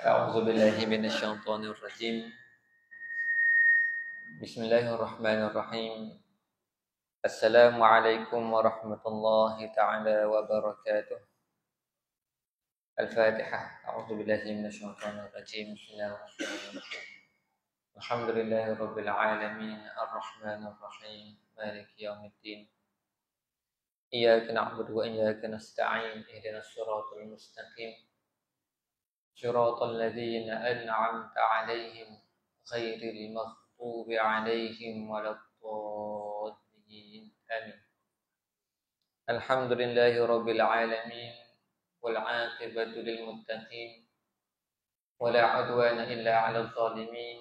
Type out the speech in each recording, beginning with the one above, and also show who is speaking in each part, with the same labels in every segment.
Speaker 1: أعوذ بالله من الشيطان الرجيم. بسم الله الرحمن الرحيم. السلام عليكم ورحمة الله تعالى وبركاته. الفاتحة. أعوذ بالله من الشيطان الرجيم. بسم الله الرحمن الرحيم. الحمد لله رب العالمين الرحمن الرحيم مالك يوم الدين. إياك نعبد وإياك نستعين اهدنا الصراط المستقيم صراط الذين أنعمت عليهم غير المغضوب عليهم ولا الضالين آمين. الحمد لله رب العالمين والعاقبة للمتقين ولا عدوان إلا على الظالمين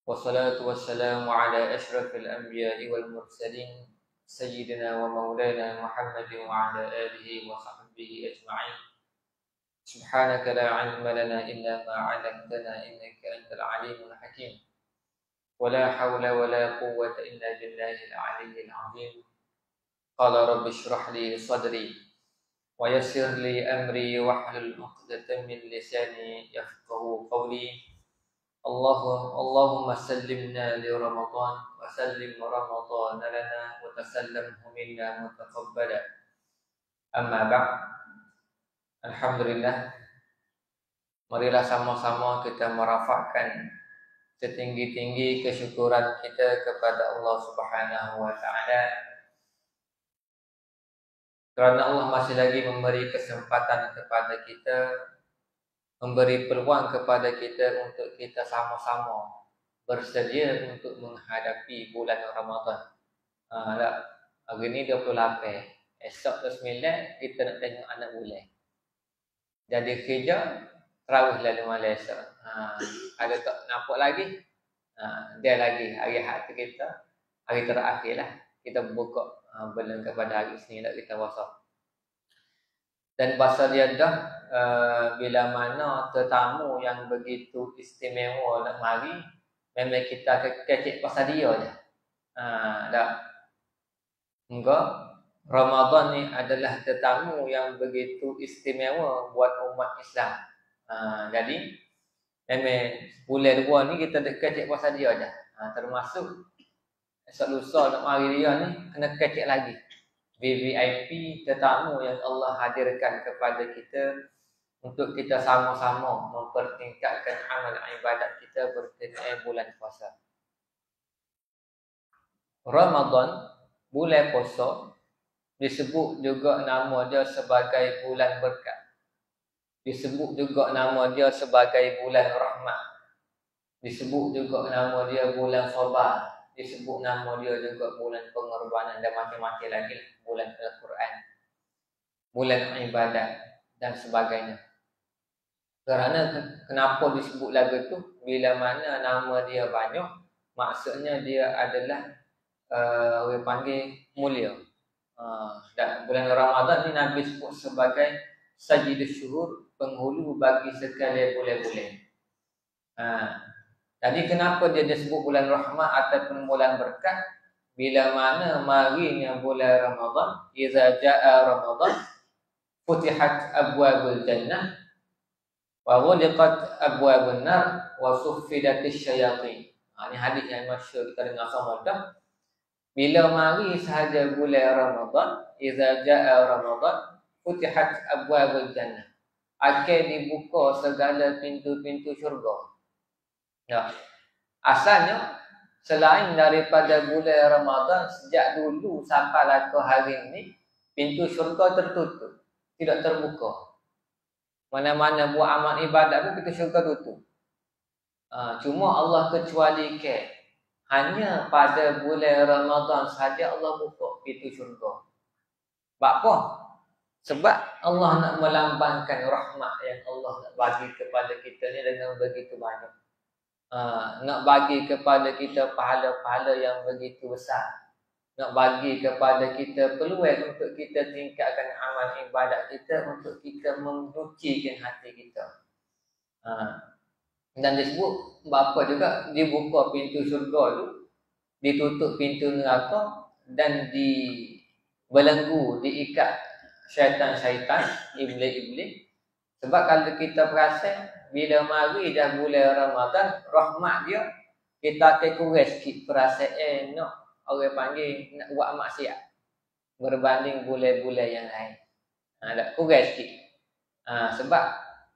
Speaker 1: والصلاة والسلام على أشرف الأنبياء والمرسلين سيدنا ومولانا محمد وعلى آله وصحبه أجمعين. سبحانك لا علم لنا إلا ما علمتنا إنك أنت العليم الحكيم. ولا حول ولا قوة إلا بالله العلي العظيم. قال رب اشرح لي صدري ويسر لي أمري واحلل عقدة من لساني يفقهوا قولي. اللهم سلمنا لرمضان وسلم رمضان لنا وتسلمه منا متقبلا. أما بعد. Alhamdulillah, marilah sama-sama kita merafakkan setinggi-tinggi kesyukuran kita kepada Allah Subhanahu wa Ta'ala kerana Allah masih lagi memberi kesempatan kepada kita, memberi peluang kepada kita untuk kita sama-sama bersedia untuk menghadapi bulan Ramadan. Hari ni 28, esok 29 kita nak tengok anak bulan. Jadi kerja terawihlah di Malaysia. Ada tak nampak lagi? Dia lagi hari hati kita, hari terakhir lah kita buka belum kepada hari Isnin lah kita puasa. Dan pasal dia dah bila mana tetamu yang begitu istimewa nak mari, memang kita kecek pasal dia je. Dah. Enggak. Ramadan ni adalah tetamu yang begitu istimewa buat umat Islam. Jadi memang bulan 2 ni kita kecek pasal dia dah. Termasuk esok lusa nak mari dia ni kena kecek lagi. VVIP tetamu yang Allah hadirkan kepada kita untuk kita sama-sama mempertingkatkan amal ibadat kita berkenaan bulan puasa. Ramadan, bulan puasa, disebut juga nama dia sebagai bulan berkat. Disebut juga nama dia sebagai bulan rahmat. Disebut juga nama dia bulan sabar. Disebut nama dia juga bulan pengorbanan dan macam-macam lagi. Bulan Al-Quran, bulan ibadat dan sebagainya. Kerana kenapa disebut lagu tu? Bila mana nama dia banyak, maksudnya dia adalah orang panggil mulia. Dan bulan Ramadan ni Nabi sebut sebagai Sayyidus Syuhur, penghulu bagi sekalian bulan-bulan. Jadi kenapa dia disebut bulan rahmat ataupun bulan berkat? Bila mana marinya bulan Ramadan, iza jaa Ramadan futihat abwabul jannah wa ghuliqat abwabun nar wa suffidatis syayatin. Ini hadis yang masyhur kita dengar sama dah. Bila mari sahaja bulan Ramadan, iza jaa Ramadan futihat abwabul jannah, akan dibuka segala pintu-pintu syurga. Asalnya selain daripada bulan Ramadan, sejak dulu sampai ke hari ini pintu syurga tertutup, tidak terbuka. Mana-mana buat amal ibadat pun pintu syurga tutup. Cuma Allah kecualikan hanya pada bulan Ramadan saja Allah buka pintu syurga. Sebab apa? Sebab Allah nak melambangkan rahmat yang Allah nak bagi kepada kita ni dengan begitu banyak. Nak bagi kepada kita pahala-pahala yang begitu besar. Nak bagi kepada kita peluang untuk kita tingkatkan amal ibadat kita, untuk kita mensucikan hati kita. Dan disebut bapa juga dibuka pintu syurga tu, ditutup pintu neraka dan dibelenggu, diikat syaitan-syaitan, iblis-iblis. Sebab kalau kita perasan bila mari dah bulan Ramadan, rahmat dia, kita akan kurang sikit perasaan nak orang panggil nak buat maksiat berbanding bulan-bulan yang lain. Dah kurang sikit. Sebab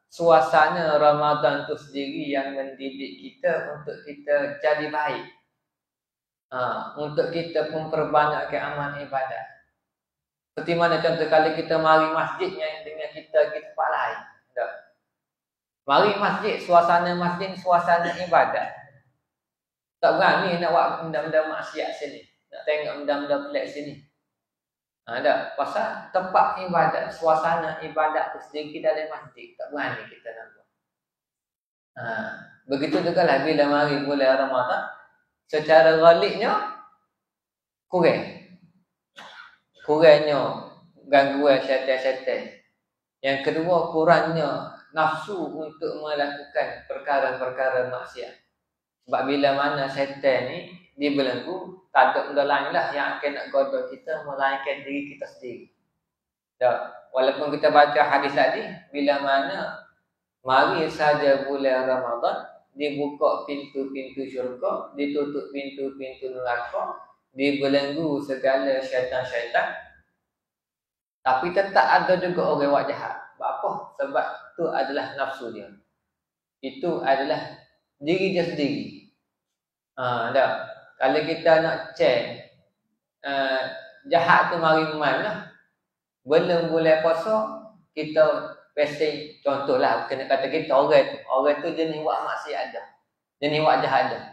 Speaker 1: suasana Ramadan tu sendiri yang mendidik kita untuk kita jadi baik. Untuk kita memperbanyakkan amal ibadah. Seperti mana contoh kali kita mari masjidnya dengan kita palai. Mari masjid, suasana masjid, suasana ibadah. Tak berani nak buat benda-benda maksiat sini. Nak tengok benda-benda pelik sini. Pasal tempat ibadat, suasana ibadat tu sendiri dalam masjid. Tak berani kita nak buat. Begitu juga lah bila mari bulan Ramadan, secara ghalibnya kurangnya gangguan syaitan-syaitan. Yang kedua, kurangnya nafsu untuk melakukan perkara-perkara maksiat. Sebab bila mana syaitan ni dibelenggu, tak ada benda lain lah yang akan nak goda kita melainkan diri kita sendiri. Walaupun kita baca hadis tadi, bila mana mari saja bulan Ramadan, dibuka pintu-pintu syurga, ditutup pintu-pintu neraka, dibelenggu segala syaitan-syaitan. Tapi tetap ada juga orang buat jahat. Sebab apa? Sebab itu adalah nafsu dia. Itu adalah diri dia sendiri. Kalau kita nak cek jahat tu mari mana, belum boleh puasa, kita pasti contohlah kena kata kita orang tu jenis buat maksiat dah, jenis buat jahat dah.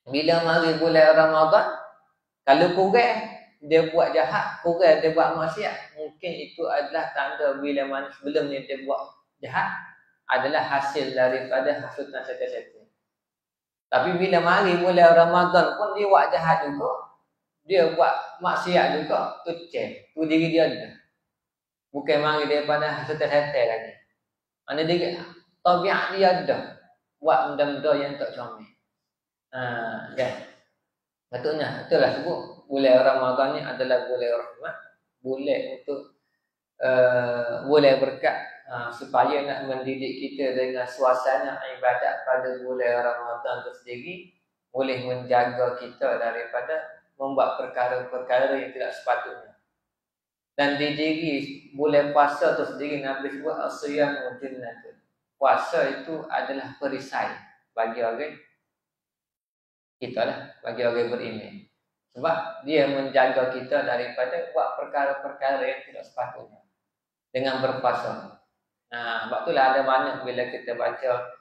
Speaker 1: Bila mari bulan Ramadan, kalau kurang dia buat jahat, kurang dia buat maksiat, mungkin itu adalah tanda bila mana sebelum ni dia buat jahat adalah hasil daripada hasutan syaitan-syaitan. Tapi bila mari bulan Ramadan pun dia buat jahat juga, dia buat maksiat juga, tu cek, tu diri dia ada. Bukan mari daripada hasutan syaitan lagi. Mana dia tabiat dia ada buat benda-benda yang tak comel. Patutnya itulah sebut bulan Ramadan ni adalah bulan rahmat, bulan untuk bulan berkat, supaya nak mendidik kita dengan suasana ibadat pada bulan Ramadan itu sendiri boleh menjaga kita daripada membuat perkara-perkara yang tidak sepatutnya. Dan di diri bulan puasa itu sendiri Nabi sebut as-siyamu junnatun. Puasa itu adalah perisai bagi orang kita lah, bagi orang beriman. Sebab dia menjaga kita daripada buat perkara-perkara yang tidak sepatutnya dengan berpuasa. Sebab itulah ada mana bila kita baca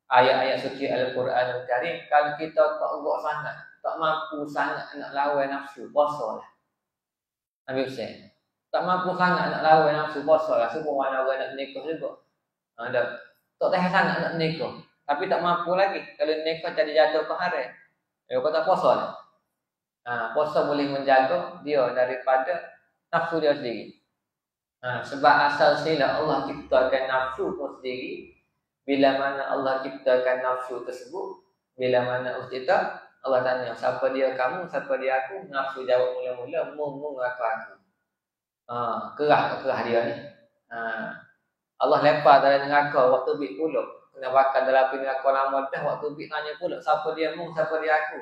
Speaker 1: ayat-ayat suci Al-Quran Al-Karim, kalau kita tak kuat sangat, tak mampu sangat nak lawan nafsu, puasa lah. Nabi Hussein tak mampu sangat nak lawan nafsu, puasa lah. Semua mana orang nak menikah juga, tak tahan sangat nak menikah, tapi tak mampu lagi. Kalau nikah jadi jatuh ke haram, dia kata puasa lah. Puasa boleh menjaga dia daripada nafsu dia sendiri. Sebab asal sila Allah ciptakan nafsu itu sendiri. Bila mana Allah ciptakan nafsu tersebut, bila mana kita, Allah tanya, siapa dia kamu, siapa dia aku? Nafsu jawab mula-mula, mu aku. Kerah dia ni. Allah lepas dalam neraka waktu bik pulak, kena bakar dalam api neraka lama dah. Waktu bik tanya pulak, siapa dia mu, siapa dia aku?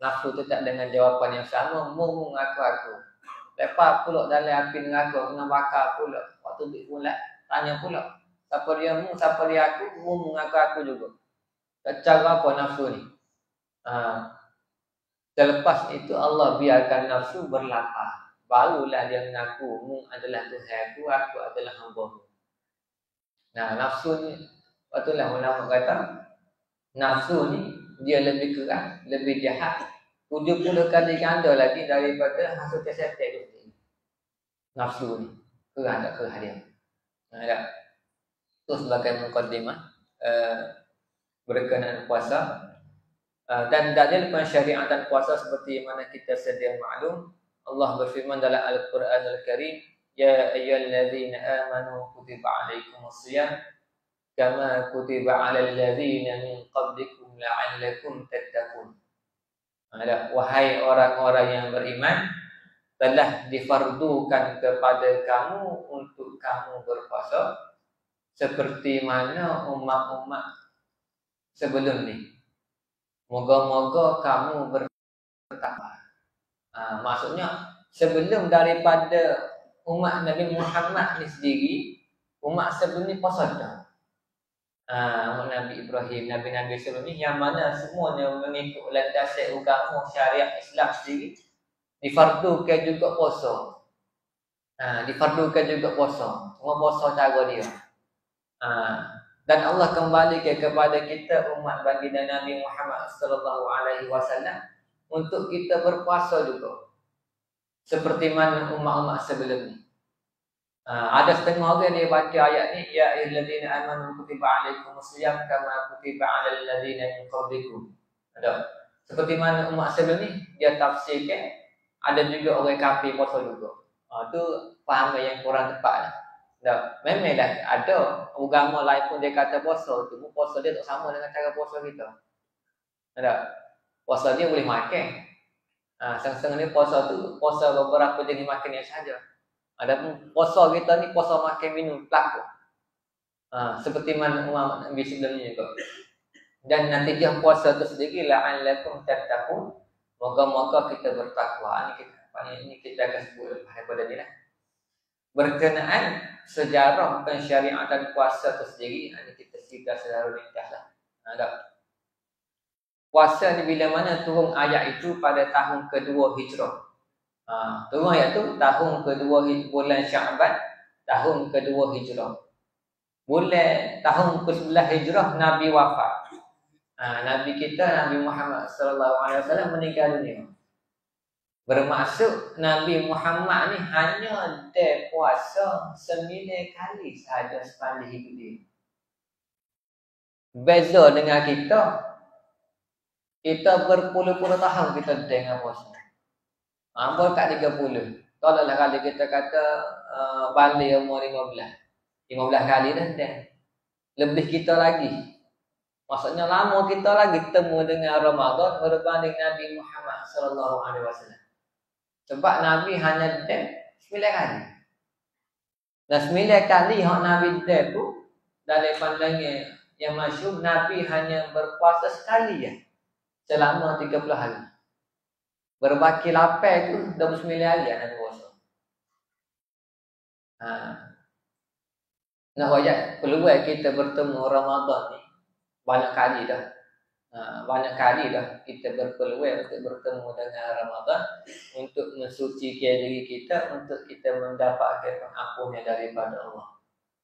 Speaker 1: Nafsu tetap dengan jawapan yang sama, mu aku. Lepas pulak dalam api neraka, kena bakar pulak. Waktu bik pulak, tanya pulak, siapa dia mu, siapa dia aku? Mu aku juga. Cara apa nafsu ni? Selepas itu Allah biarkan nafsu berlapar, barulah dia mengaku mu adalah Tuhan aku adalah hamba-Mu. Nafsu ni, itulah ulama kata nafsu ni dia lebih keras, lebih jahat 70 kali ganda lagi daripada hasutan syaitan itu. Nafsu ni keras tak keras dia. Itu sebagai mukadimah berkenaan puasa. Dan dalil pensyariatan puasa seperti mana kita sedia maklum, Allah berfirman dalam Al-Quran Al-Karim, ya ayyuhallazina amanu kutiba alaikumusiyam kama kutiba alal ladzina min qablikum la'allakum tattaqun. Wahai orang-orang yang beriman, telah difardukan kepada kamu untuk kamu berpuasa seperti mana umat-umat sebelum ni. Moga-moga kamu bertakwa. Maksudnya sebelum daripada umat Nabi Muhammad ni sendiri, umat sebelum ni puasa dah. Umat Nabi Ibrahim, Nabi-Nabi sebelum ni yang mana semuanya mengikut landasan agama syariat Islam sendiri, difardukan juga puasa. Difardukan juga puasa. Semua puasa cara dia. Dan Allah kembalikan kepada kita umat baginda Nabi Muhammad sallallahu alaihi wasallam untuk kita berpuasa juga. Seperti mana umat-umat sebelum ni. Ada setengah orang dia baca ayat ni, ya ayyuhallazina amanu kutiba alaikumusiyam kama kutiba alal ladzina min qablikum. Ada. Seperti mana umat sebelum ni dia tafsirkan, ada juga orang kafir puasa juga. Tu faham yang kurang tepat lah. Memang dah ada agama lain pun dia kata puasa tu, puasa dia tak sama dengan cara puasa kita. Ada. Puasa dia boleh makan. Setengah ni puasa tu puasa beberapa jenis makanan saja. Ada pun puasa kita ni puasa makan minum pelaku. Seperti mana umat Nabi sebelum ni juga. Dan natijah puasa tu sendiri la'allakum tattaqun. Moga-moga kita bertakwa. Ini kita akan sebut daripada ni lah. Berkenaan sejarah pensyariatan puasa itu sendiri, ini kita cerita secara ringkas lah. Puasa ni bila mana turun ayat itu pada tahun kedua Hijrah. Turun ayat itu tahun kedua bulan Syaban, tahun kedua Hijrah. Tahun ke-11 Hijrah Nabi wafat. Nabi kita Nabi Muhammad sallallahu alaihi wasallam meninggal dunia. Bermaksud Nabi Muhammad ni hanya dia puasa 9 kali sahaja sepanjang hidup dia. Beza dengan kita berpuluh-puluh tahun kita dengan puasa. Hampir kat 30. Tolaklah kali kita kata balik umur 15 kali dah. Lebih kita lagi. Maksudnya lama kita lagi temu dengan Ramadan berbanding Nabi Muhammad sallallahu alaihi wasallam. Sebab Nabi hanya 9 kali. Dan 9 kali yang Nabi tu dalam pandangan yang masyhur, Nabi hanya berpuasa sekali ya, selama 30 hari. Berbaki lapar tu 29 hari Nabi puasa. Nak wajah peluang kita bertemu Ramadan ni banyak kali dah. Banyak kali dah kita berpeluang untuk bertemu dengan Ramadan, untuk mensucikan diri kita, untuk kita mendapatkan pengampunan daripada Allah.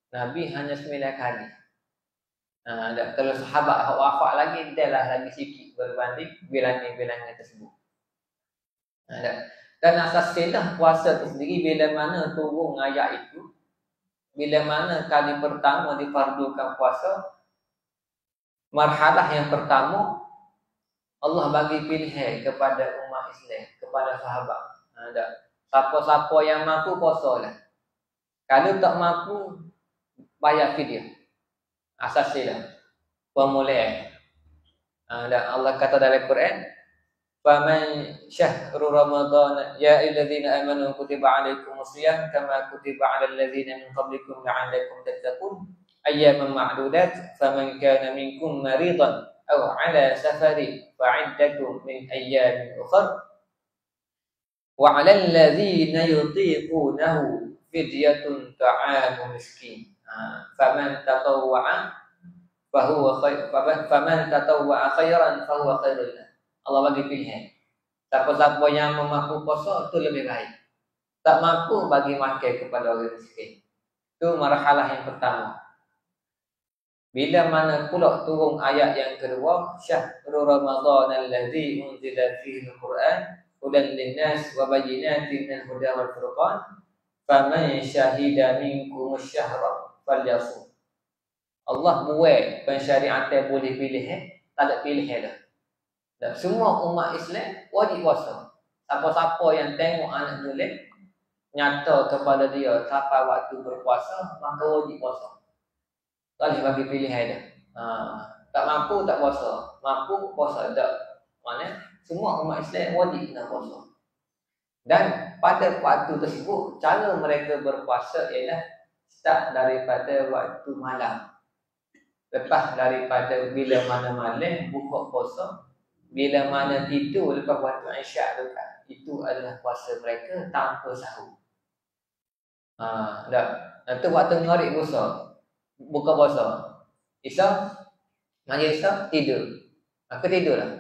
Speaker 1: Nabi hanya 9 kali. Kalau sahabat wafat lagi, dia lah lagi sikit berbanding bilangan-bilangan tersebut. Dan asasnya puasa itu sendiri bila mana turun ayat itu, bila mana kali pertama difardukan puasa, marhalah yang pertama Allah bagi pilihan kepada umat Islam, kepada sahabat. Siapa-siapa yang mampu puasa lah. Kalau tak mampu, bayar fidyah. Asasilah pemulihan. Allah kata dalam Quran, "Faman syahru Ramadan ya ayyuhallazina amanu kutiba alaikumusiyam kama kutiba alal ladzina min qablikum la'allakum tattaqun." Ayyaman ma'dudat faman kana minkum maridan aw 'ala safarin fa'iddatun min ayyamin ukhra wa 'alal ladzina yutiqunahu fidyatun ta'amu miskin faman tatawwa'a khairan fahuwa khairul lahu. Allah bagi pilihan. Siapa-siapa yang mampu puasa itu lebih baik. Tak mampu bagi makan kepada orang miskin. Itu marhalah yang pertama. Bila mana pula turun ayat yang kedua, syahrul Ramadan allazi unzila fihi al-Quran hudan lin-nas wa bayyinatin minal huda wal furqan faman syahida minkum asy-syahra falyasum. Allah buat pensyariatan boleh pilih, tak ada pilihan dah. Dan semua umat Islam wajib puasa. Siapa-siapa yang tengok anak bulan nyata kepada dia sampai waktu berpuasa, maka wajib puasa. Tak boleh bagi pilihan dah. Tak mampu tak puasa, mampu puasa tak. Mana semua umat Islam wajib nak puasa. Dan pada waktu tersebut cara mereka berpuasa ialah start daripada waktu malam. Lepas daripada bila mana malam buka puasa, bila mana tidur lepas waktu Isyak tu kan, itu adalah puasa mereka tanpa sahur. Itu waktu ngorek buka puasa. Isyak, mari Isyak tidur. Maka tidurlah.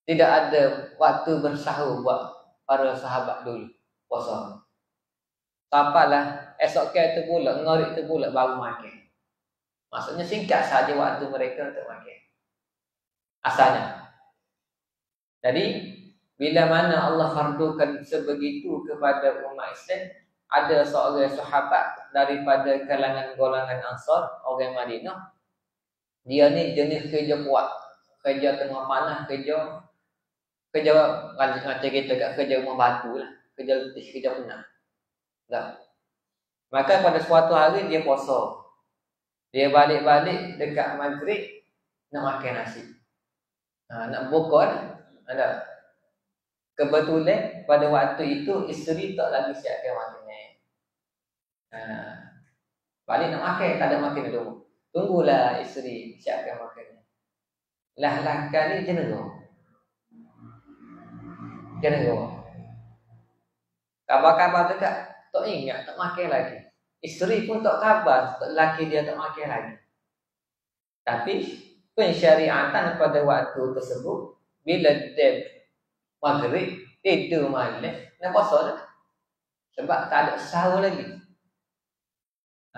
Speaker 1: Tidak ada waktu bersahur buat para sahabat dulu puasa. Sampailah esok tu pula, ngorek tu pula baru makan. Maksudnya singkat saja waktu mereka untuk makan. Asalnya. Jadi, bila mana Allah fardukan sebegitu kepada umat Islam, ada seorang sahabat daripada kalangan golongan Ansar, orang Madinah. Dia ni jenis kerja kuat. Kerja tengah panas, kerja macam kita kat kerja rumah batu lah. Kerja letih, kerja penat. Tak. Maka pada suatu hari dia puasa. Dia balik-balik dekat maghrib nak makan nasi. Nak buka lah. Ada. Kebetulan pada waktu itu isteri tak lagi siapkan makanan. Balik nak makan, tak ada makan dulu. Tunggulah isteri siapkan makanan. Lah kali cenderung. Kabar-kabar dekat tak ingat, tak makan lagi. Isteri pun tak khabar, lelaki dia tak makan lagi. Tapi pensyariatan pada waktu tersebut, bila dia maghrib, tidur malam, nak puasa dah. Sebab tak ada sahur lagi.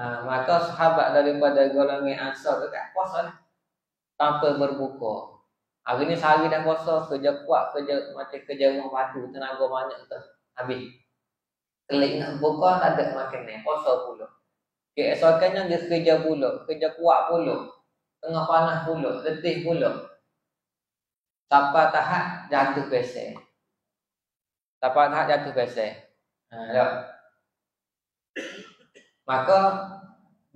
Speaker 1: Maka sahabat daripada golongan Ansar dekat puasa dah. Tanpa berbuka. Hari ni sehari dah puasa, kerja kuat, kerja rumah batu, tenaga banyak tu. Habis. Kelik nak buka, tak ada makanan, puasa pula. Keesokannya dia kerja pula, kerja kuat pula. Tengah panas pula, letih pula. Sampai tahap jatuh pesek. Maka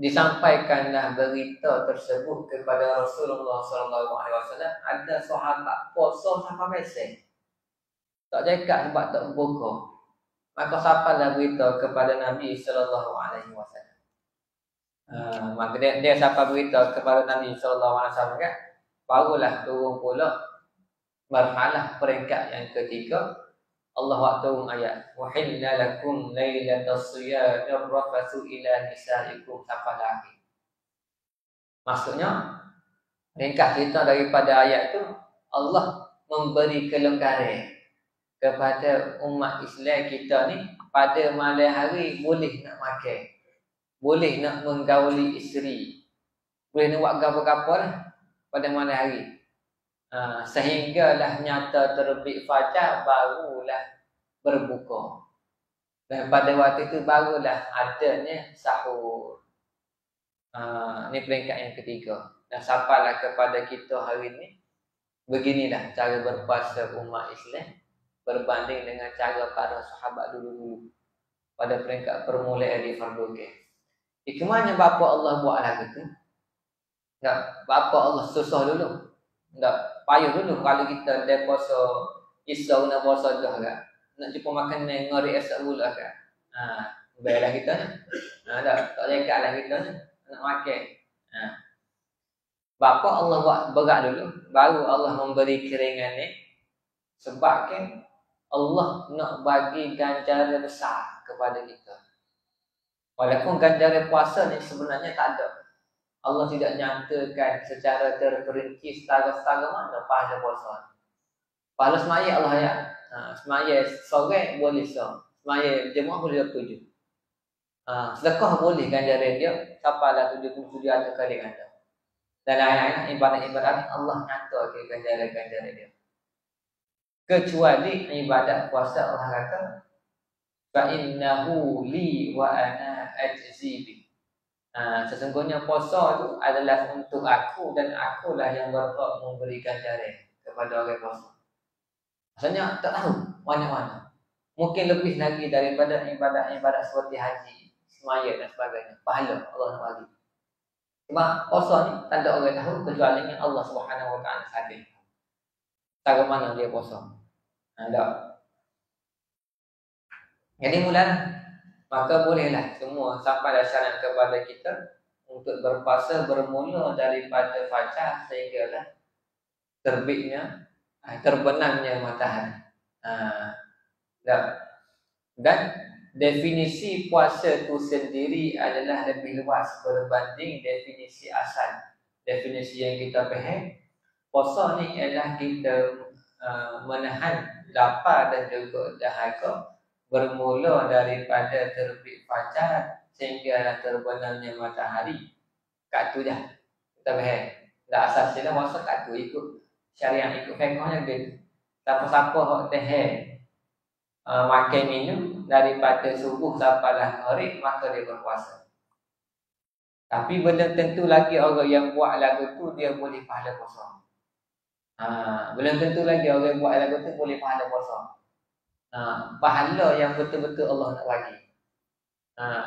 Speaker 1: disampaikanlah berita tersebut kepada Rasulullah SAW. Ada sahabat puasa sampai pesek. Tak cakap sebab tak buka. Maka sampailah berita kepada Nabi SAW. Maka dia sampai berita kepada Nabi SAW kan. Barulah turun pula marhalah peringkat yang ketiga. Allah turun ayat wahilla lakum lailatas siyamir rafathu ila nisaikum sampai lagi. Maksudnya ringkas cerita daripada ayat tu, Allah memberi kelonggaran kepada umat Islam kita ni pada malam hari boleh nak makan, boleh nak menggauli isteri, boleh nak buat apa-apa lah pada malam hari. Sehinggalah nyata terbit fajar barulah berbuka. Dan pada waktu itu barulah adanya sahur. Ini peringkat yang ketiga. Dan sampailah kepada kita hari ini. Beginilah cara berpuasa umat Islam berbanding dengan cara para sahabat dulu-dulu pada peringkat permulaan di fardukan. Hikmahnya bapa Allah buat lagu tu. Tak, bapa Allah susah dulu. Tak, payah dulu kalau kita dia puasa isau nak puasa dah kan. Nak jumpa makan yang ngori esok pula kan. Baiklah kita ni. Tak cakaplah kita ni nak makan. Bapa Allah buat berat dulu, baru Allah memberi keringan ni. Sebab kan Allah nak bagi ganjaran besar kepada kita. Walaupun ganjaran puasa ni sebenarnya tak ada. Allah tidak nyatakan secara terperinci setara-setara mana pahala puasa. Pahala semaya Allah ya. Semaya sore boleh semaya jemaah boleh 7. Sedekah boleh ganjaran dia sampailah 77 kali ganda. Dan lain-lain ibadat-ibadat Allah nyatakan ganjaran-ganjaran dia. Kecuali ibadat puasa Allah kata fa innahu li wa ana ajzi bi. Sesungguhnya puasa itu adalah untuk aku dan akulah yang berhak memberikan ganjaran kepada orang puasa. Maksudnya tak tahu mana-mana. Mungkin lebih lagi daripada ibadat-ibadat seperti haji, semaya dan sebagainya. Pahala Allah nak bagi. Cuma puasa ni tak ada orang tahu kecuali Allah Subhanahu Wa Taala saja. Cara mana dia puasa? Ada. Jadi mula maka bolehlah semua sampai syarat kepada kita untuk berpuasa bermula daripada fajar sehinggalah terbitnya, terbenamnya matahari. Dan definisi puasa itu sendiri adalah lebih luas berbanding definisi asal. Definisi yang kita faham, puasa ni adalah kita menahan lapar dan juga dahaga bermula daripada terbit fajar sehingga terbenamnya matahari. Kat tu dah kita faham. Dah asasnya puasa kat tu ikut syariat, ikut fiqhnya gitu. Siapa-siapa hok tahan makan minum daripada subuh sampai maghrib maka dia berpuasa. Tapi belum tentu lagi orang yang buat lagu tu dia boleh pahala puasa. Belum tentu lagi orang yang buat lagu tu boleh pahala puasa. Pahala yang betul-betul Allah nak bagi.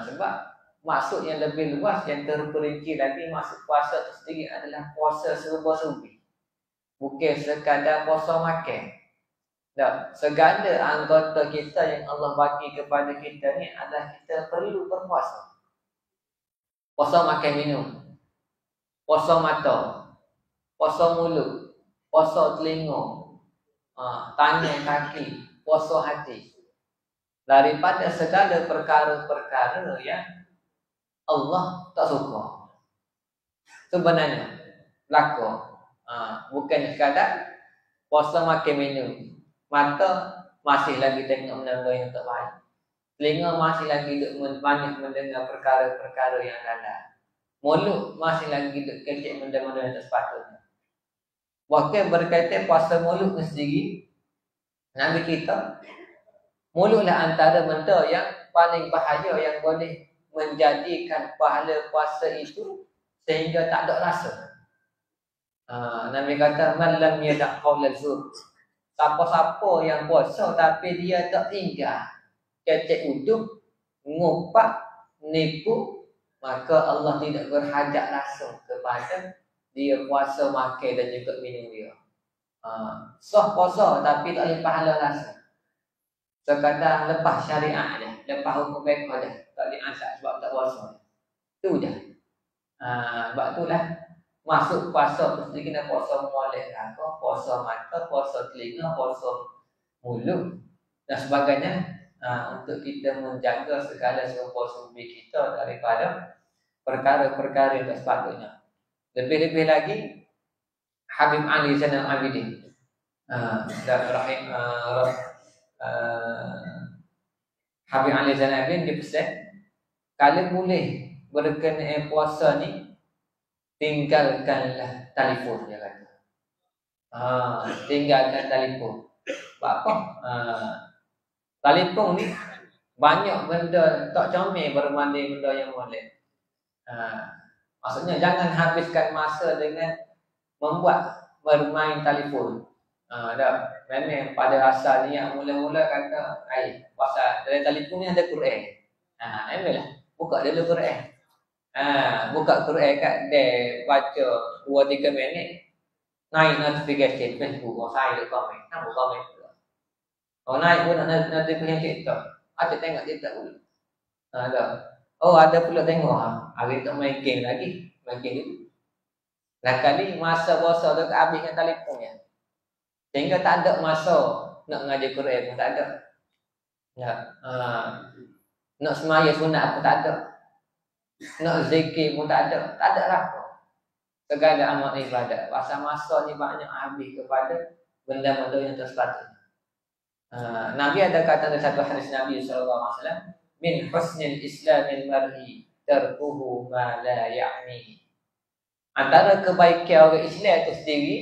Speaker 1: Sebab maksud yang lebih luas yang terperinci lagi, maksud puasa itu sendiri adalah puasa serba-serbi. Bukan sekadar puasa makan. Tak, segala anggota kita yang Allah bagi kepada kita ni adalah kita perlu berpuasa. Puasa makan minum, puasa mata, puasa mulut, puasa telinga, tangan kaki, puasa hati. Daripada segala perkara-perkara yang Allah tak suka. Sebenarnya berlaku. Bukan sekadar puasa makan minum. Mata masih lagi tengok benda yang tak baik. Telinga masih lagi banyak mendengar perkara-perkara yang lalat. Mulut masih lagi kecil benda-benda yang tak sepatutnya. Bahkan berkaitan puasa mulut sendiri, Nabi kita, mulutlah antara benda yang paling bahaya yang boleh menjadikan pahala puasa itu sehingga tak ada rasa. Nabi kata, man lam yada' qaula zur. Siapa-siapa yang puasa tapi dia tak tinggal kecek uduk, ngupak, nipu, maka Allah tidak berhajat langsung kepada dia puasa, makan dan juga minum dia. Sah puasa tapi tak boleh pahala langsung. Sekadar lepas syariat dah, lepas hukum fiqh dah, tak boleh ansat sebab tak puasa. Tu dah. Sebab itulah masuk puasa tu sendiri kena puasa molek lah, puasa mata, puasa telinga, puasa mulut dan sebagainya, untuk kita menjaga segala sumber-sumber kita daripada perkara-perkara yang tak sepatutnya. Lebih-lebih lagi Habib Ali Zainal Abidin Habib Ali Zainal Abidin dia pesan, kalau boleh berkenaan puasa ni, tinggalkanlah telefon, dia kata. Tinggalkan telefon. Sebab apa? Telefon ni banyak benda tak comel berbanding benda yang molek. Maksudnya jangan habiskan masa dengan membuat bermain telefon. Memang pada asalnya mula-mula kata, pasal dalam telefon ni ada Quran. Memanglah buka dulu Quran. Buka Quran kat dia, baca 2-3 minit, naik notification Facebook, saya ada komen, nak komen tu. Naik pun nak notification TikTok, ada tengok TikTok dulu. Ada pula tengok, hari tu main game lagi, main game dulu. Dah kali masa puasa tu habiskan telefonnya, sehingga tak ada masa nak ngaji Quran pun tak ada. Nak semaya sunat pun tak ada. Nak zikir pun tak ada. Tak ada lah. Segala amal ibadat. Pasal masa ni banyak habis kepada benda-benda yang tak sepatutnya. Nabi ada kata dalam satu hadis Nabi SAW, min husnil islamil mar'i tarkuhu ma la ya'ni. Antara kebaikan orang Islam itu sendiri,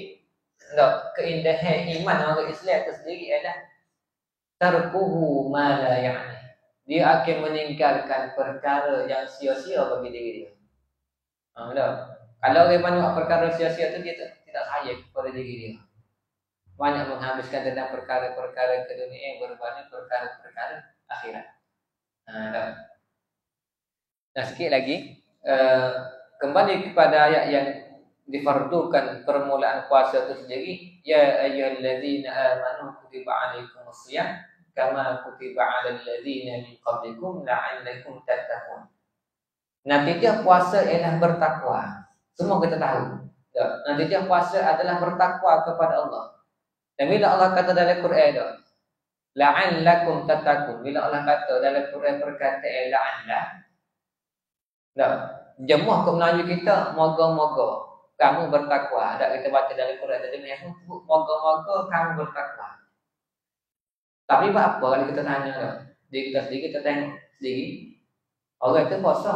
Speaker 1: keindahan iman orang Islam itu sendiri adalah tarkuhu ma la ya'ni. Dia akan meninggalkan perkara yang sia-sia bagi diri dia. Kalau orang banyak perkara sia-sia tu, dia tidak sayang kepada diri dia. Banyak menghabiskan tentang perkara-perkara kedunia berbanding perkara-perkara akhirat. Dan sikit lagi, kembali kepada ayat yang difardukan permulaan puasa itu sendiri. Ya ayyuhallazina amanu kutiba alaikumus shiyam kama kutiba 'alal ladzina min qablikum la'allakum tattaqun. Natijah puasa ialah bertakwa. Semua kita tahu. Natijah puasa adalah bertakwa kepada Allah. Dan bila Allah kata dalam Quran tu, la'allakum tattaqun. Bila Allah kata dalam Quran perkataan la'alla, jemuh ke Melayu kita, moga-moga kamu bertakwa. Tak kita baca dalam Quran tadi yang moga-moga kamu bertakwa. Tapi apa kalau kita tanya dah? Diri kita sendiri, kita tengok sendiri. Orang itu puasa.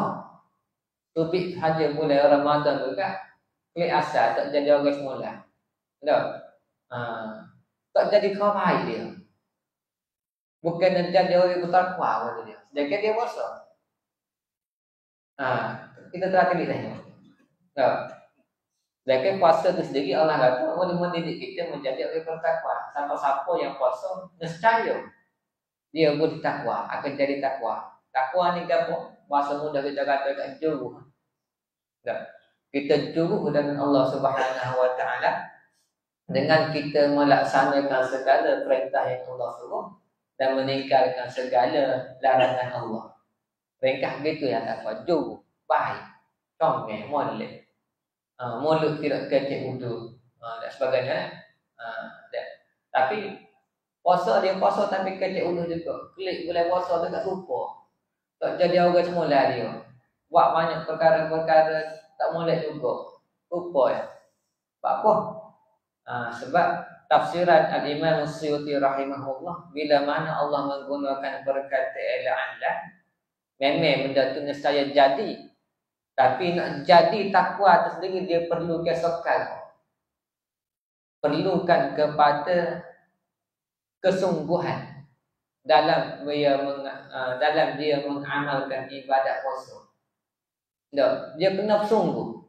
Speaker 1: Tubik saja mulai Ramadan juga, klik asal tak jadi orang semula. Tak jadi kau baik dia. Bukan jadi orang bertakwa pada dia. Sedangkan dia puasa. Kita terakhir tengok. Sedangkan puasa itu sendiri Allah kata boleh mendidik kita menjadi orang bertakwa. Siapa-siapa yang puasa, nescaya dia boleh takwa, akan jadi takwa. Takwa ni apa? Bahasa mudah kita katakan juru. Kita juru dengan Allah Subhanahu Wa Taala dengan kita melaksanakan segala perintah yang Allah suruh dan meninggalkan segala larangan Allah. Ringkas gitu ya takwa. Juru, baik, comel, molek. Mulut tidak kecil wudu dan sebagainya. Tapi puasa dia puasa tapi kecil wudu juga. Klik boleh puasa tu tak lupa. Tak jadi orang semula dia. Buat banyak perkara-perkara tak molek juga. Lupa ya. Sebab apa? Sebab tafsiran Al-Imam Suyuti rahimahullah, bila mana Allah menggunakan perkataan la'alla, memang benda tu nescaya jadi. Tapi nak jadi takwa itu sendiri dia perlu keesokan. Perlukan kepada kesungguhan dalam dia mengamalkan ibadat puasa. Dia kena sungguh.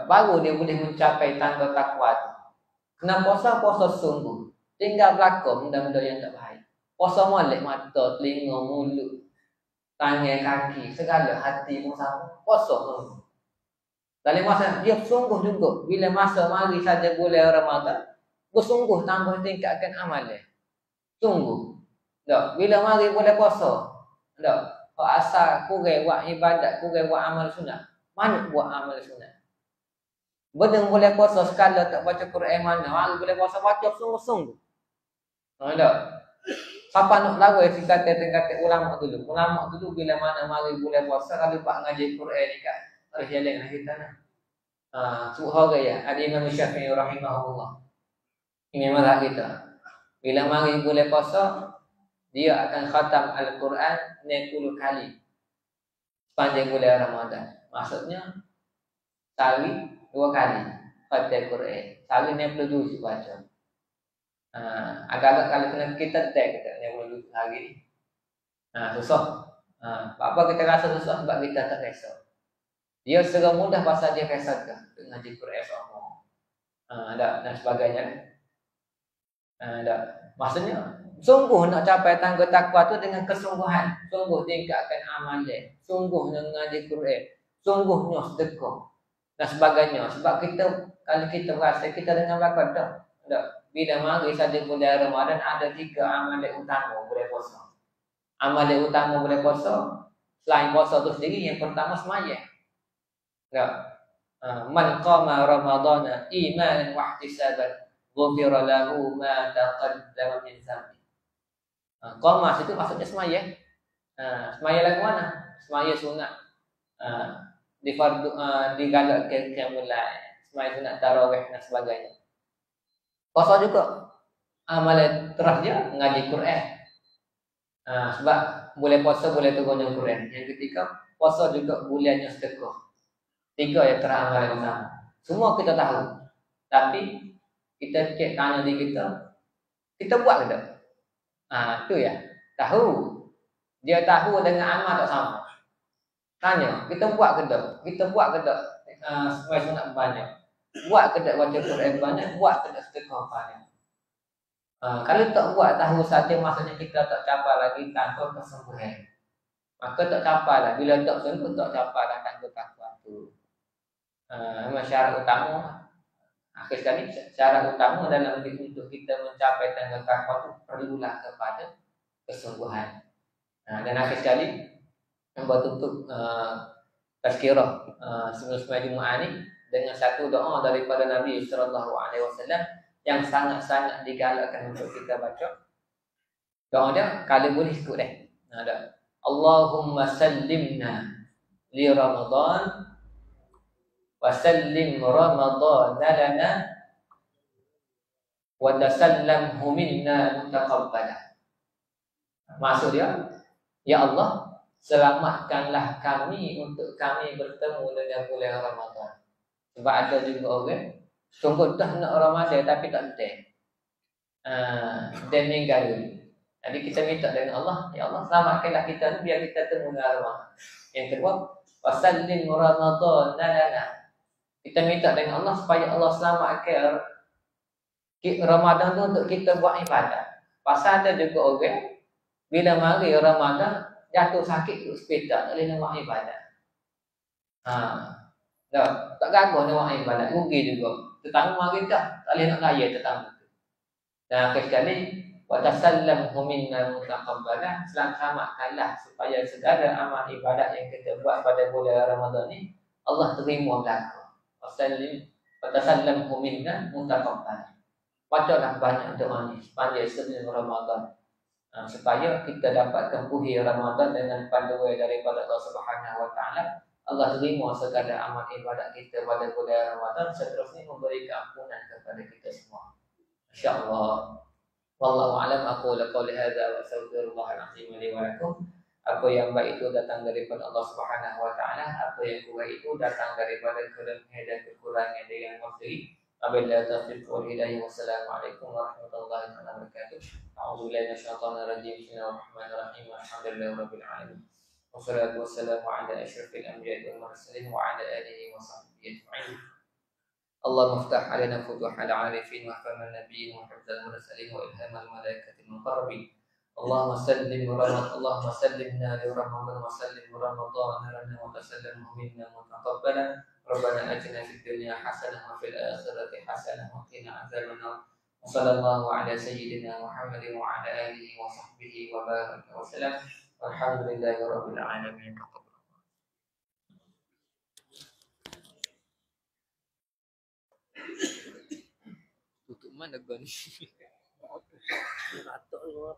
Speaker 1: Baru dia boleh mencapai tanda takwa itu. Kena puasa sungguh. Tinggal berlaku benda-benda yang tak baik. Puasa molek mata, telinga, mulut, tangan, kaki, segala hati pun sama. Puasa. Dalam masa dia sungguh juga. Bila masa mari saja bulan Ramadan, bersungguh tambah tingkatkan amalan. Sungguh. Bila mari bulan puasa, asal kurang buat ibadat, kurang buat amal sunat. Mana buat amal sunat? Bedeng boleh puasa sekala tak baca Quran mana. Mari boleh puasa baca sungguh-sungguh. Siapa nak lagu kata ulama dulu. Ulama dulu bila mana mari bulan puasa kalau pak ngaji Quran ni kat harus jalan kita nak. Subhanallah ya. Al-Imam Syafi'i rahimahullah. Ini mazhab kita. Bila mari bulan puasa dia akan khatam Al-Quran 60 kali sepanjang bulan Ramadan. Maksudnya sehari 2 kali khatam Quran. Sehari 60 juz baca. Agak-agak kalau kena kita tak kita yang boleh hari ni. Susah. Apa kita rasa susah sebab kita tak rasa. Dia secara mudah pasal dia rasa ke ngaji Quran semua. Dan sebagainya. Maksudnya sungguh nak capai tangga takwa tu dengan kesungguhan. Sungguh tingkatkan amalan. Sungguh nak ngaji Quran. Sungguh nak sedekah dan sebagainya. Sebab kita kalau kita rasa kita dengan belakang tak. Bila mari saja bulan Ramadan ada 3 amalan utama boleh puasa. Amalan utama boleh puasa selain puasa tu sendiri, yang pertama sembahyang. Man qama ramadhana imanan wa ihtisaban ghufira lahu ma taqaddama min dhanbi. Qama itu maksudnya sembahyang. Sembahyang lagu mana? Sembahyang sunat. Di fardu digalakkan mulai sembahyang sunat tarawih dan sebagainya. Puasa juga amalan terakhir ngaji Quran. Sebab boleh puasa boleh turunnya Quran. Yang ketiga puasa juga bulannya sedekah. 3 yang teramal utama. Semua kita tahu. Tapi kita cek tanya diri kita buat ke tak? Tu ya. Tahu. Dia tahu dengan amal tak sama. Tanya, kita buat ke tak? Kita buat ke tak? Semua sunat banyak. Buat ke tak baca Quran banyak, buat ke tak sedekah banyak. Kalau tak buat tahu saja maksudnya kita tak capai lagi tanpa kesungguhan. Maka tak capai lah. Bila tak sungguh tak capai lah tanpa takwa tu. Syarat utama Akhir sekali, syarat utama dalam untuk kita mencapai tangga takwa itu perlulah kepada kesungguhan. Dan akhir sekali, membuat tutup tazkirah semua Jumaat ini dengan satu doa daripada Nabi sallallahu alaihi wasallam yang sangat-sangat digalakkan untuk kita baca. Doa dia kalau boleh ikut deh. Ada Allahumma sallimna li Ramadan wa sallim Ramadan lana wa tasallamhu minna mutaqabbala. Maksud dia, ya Allah, selamatkanlah kami untuk kami bertemu dengan bulan Ramadan. Sebab ada juga orang sungguh dah nak Ramadan tapi tak betul. Dan meninggal dulu. Jadi kita minta dengan Allah, ya Allah selamatkanlah kita biar kita temu dengan Ramadan. Yang kedua, wasallim Ramadan lana. Kita minta dengan Allah supaya Allah selamatkan Ramadan tu untuk kita buat ibadah. Pasal ada juga orang bila mari Ramadan jatuh sakit ke hospital tak boleh nak buat ibadah. Tak gagah nak buat ibadah, rugi juga. Tetamu mari dah tak boleh nak raya tetamu tu. Dan akhir sekali wa tasallamhu minna mutaqabbalah, selamatkanlah supaya segala amal ibadat yang kita buat pada bulan Ramadan ni Allah terima belaka. Wa tasallamhu minna mutaqabbalah. Bacalah banyak doa ni sepanjang sebelum Ramadan supaya kita dapat tempuhi Ramadan dengan panduan daripada Allah Subhanahu Wa Taala. Allah terima segala amal ibadat kita pada bulan Ramadan, seterusnya memberi keampunan kepada kita semua. Insya-Allah. Wallahu a'lam. Aku qauli hadza wa astaghfirullahal azim li wa lakum. Apa yang baik itu datang daripada Allah Subhanahu Wa Taala, apa yang kurang itu datang daripada kelemahan dan kekurangan diri yang sendiri. Wabillahi taufiq wal hidayah. Wassalamualaikum warahmatullahi wabarakatuh. A'udzu billahi minasyaitonir rajim. Bismillahirrahmanirrahim. Alhamdulillahirabbil alamin. Wassalatu wassalamu ala asyrafil anbiya'i wal mursalin wa ala alihi wa sahbihi ajma'in. Allahumma iftah 'alaina futuhal 'arifin wa fahmal nabiyyin wa hifdzal mursalin wa ilhamal malaikatil muqarrabin. Allahumma sallimna li Ramadan wa sallim Ramadan lana wa tasallimhu minna mutaqabbalan. Rabbana atina fid dunya hasanah wa fil akhirati hasanah wa qina adzabannar. Sallallahu ala sayyidina Muhammadin wa ala alihi wa sahbihi wa baraka wa sallam. Alhamdulillahi rabbil alamin. Tutup mana gua ni? Ratok lu.